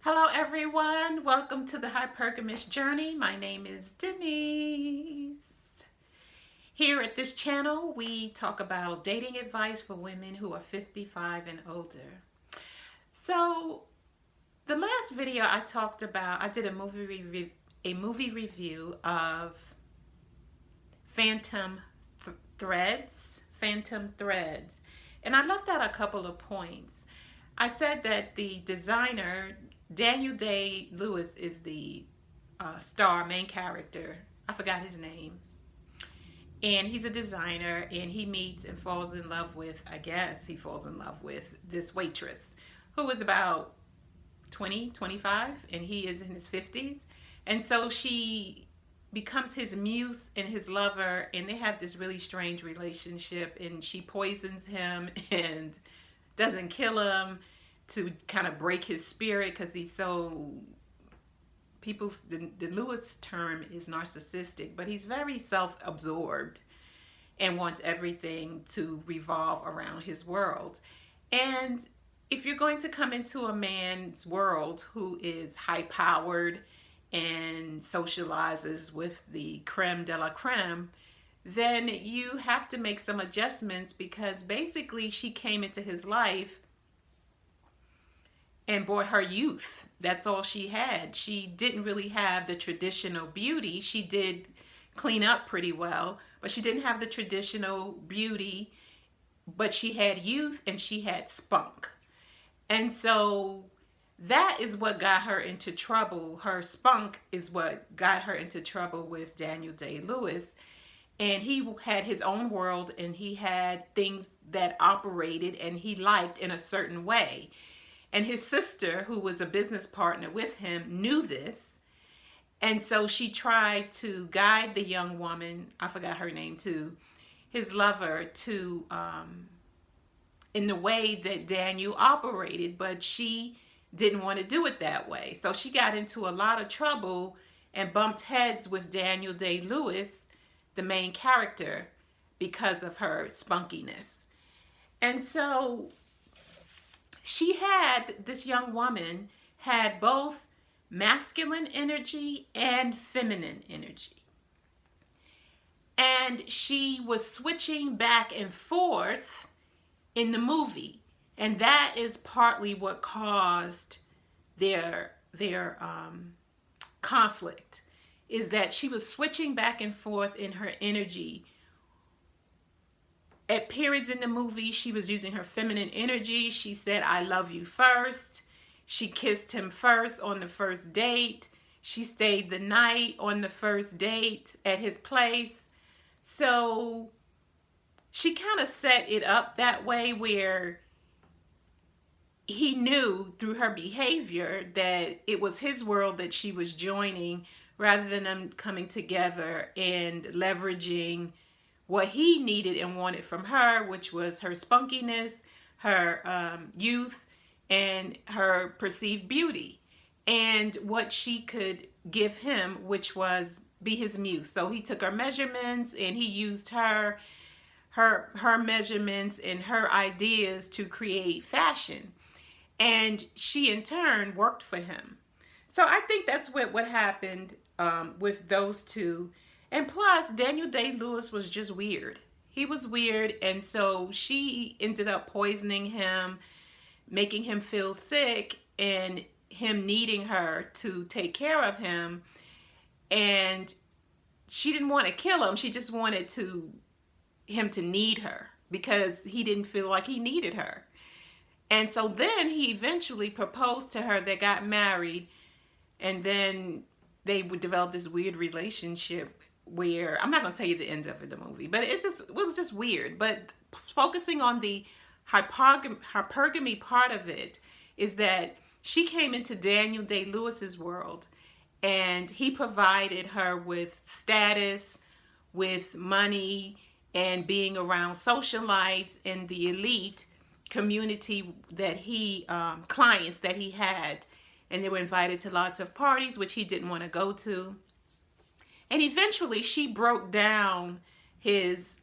Hello everyone, welcome to the Hypergamous Journey. My name is Denise. Here at this channel, we talk about dating advice for women who are 55 and older. So, the last video I did a movie review of Phantom Phantom Threads, and I left out a couple of points. I said that the designer, Daniel Day-Lewis, is the main character. I forgot his name. And he's a designer, and he meets and falls in love with, I guess he falls in love with this waitress who is about 20, 25, and he is in his 50s. And so she becomes his muse and his lover, and they have this really strange relationship, and she poisons him and doesn't kill him to kind of break his spirit because he's so the Lewis term is narcissistic, but he's very self-absorbed and wants everything to revolve around his world. And if you're going to come into a man's world who is high-powered and socializes with the creme de la creme, then you have to make some adjustments, because basically she came into his life and brought her youth. That's all she had. She didn't really have the traditional beauty. She did clean up pretty well, but she didn't have the traditional beauty, but she had youth and she had spunk. And so that is what got her into trouble. Her spunk is what got her into trouble with Daniel Day-Lewis. And he had his own world, and he had things that operated and he liked in a certain way. And his sister, who was a business partner with him, knew this. And so she tried to guide the young woman, I forgot her name too, his lover, to in the way that Daniel operated, but she didn't want to do it that way. So she got into a lot of trouble and bumped heads with Daniel Day-Lewis, the main character, because of her spunkiness. And so this young woman had both masculine energy and feminine energy. And she was switching back and forth in the movie. And that is partly what caused their conflict, is that she was switching back and forth in her energy. At periods in the movie, she was using her feminine energy. She said, "I love you" first. She kissed him first on the first date. She stayed the night on the first date at his place. So she kind of set it up that way where he knew through her behavior that it was his world that she was joining, rather than them coming together and leveraging what he needed and wanted from her, which was her spunkiness, her youth, and her perceived beauty, and what she could give him, which was be his muse. So he took her measurements and he used her measurements and her ideas to create fashion. And she in turn worked for him. So I think that's what happened with those two. And plus, Daniel Day-Lewis was just weird. He was weird, and so she ended up poisoning him, making him feel sick, and him needing her to take care of him. And she didn't want to kill him. She just wanted him to need her, because he didn't feel like he needed her. And so then he eventually proposed to her. They got married, and then they would develop this weird relationship where, I'm not going to tell you the end of the movie, but it was just weird. But focusing on the hypergamy part of it, is that she came into Daniel Day-Lewis's world, and he provided her with status, with money, and being around socialites and the elite community that clients that he had. And they were invited to lots of parties, which he didn't want to go to. And eventually she broke down his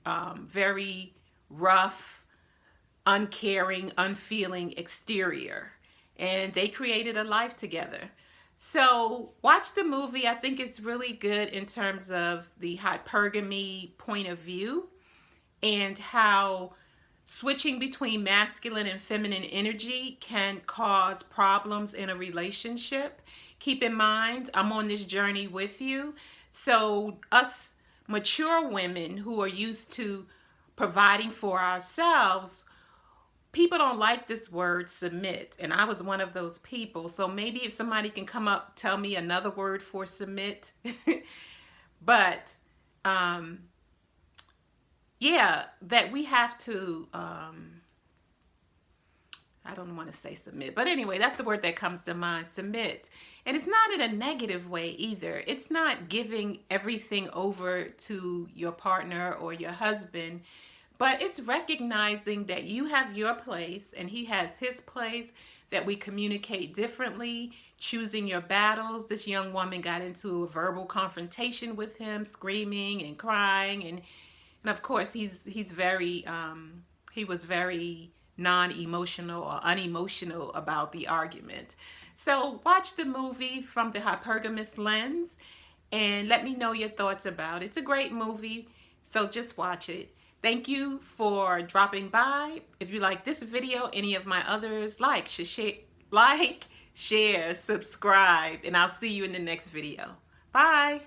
very rough, uncaring, unfeeling exterior. and they created a life together. So watch the movie. I think it's really good in terms of the hypergamy point of view and how switching between masculine and feminine energy can cause problems in a relationship. Keep in mind, I'm on this journey with you. So us mature women who are used to providing for ourselves, people don't like this word submit, and I was one of those people. So maybe if somebody can come up, tell me another word for submit. But yeah, that we have to I don't want to say submit, but anyway, that's the word that comes to mind, submit. And it's not in a negative way either. It's not giving everything over to your partner or your husband, but it's recognizing that you have your place and he has his place, that we communicate differently, choosing your battles. This young woman got into a verbal confrontation with him, screaming and crying, and of course he was very non-emotional or unemotional about the argument. So watch the movie from the hypergamous lens and let me know your thoughts about it. It's a great movie, so just watch it. Thank you for dropping by. If you like this video, any of my others, like, share, subscribe, and I'll see you in the next video. Bye.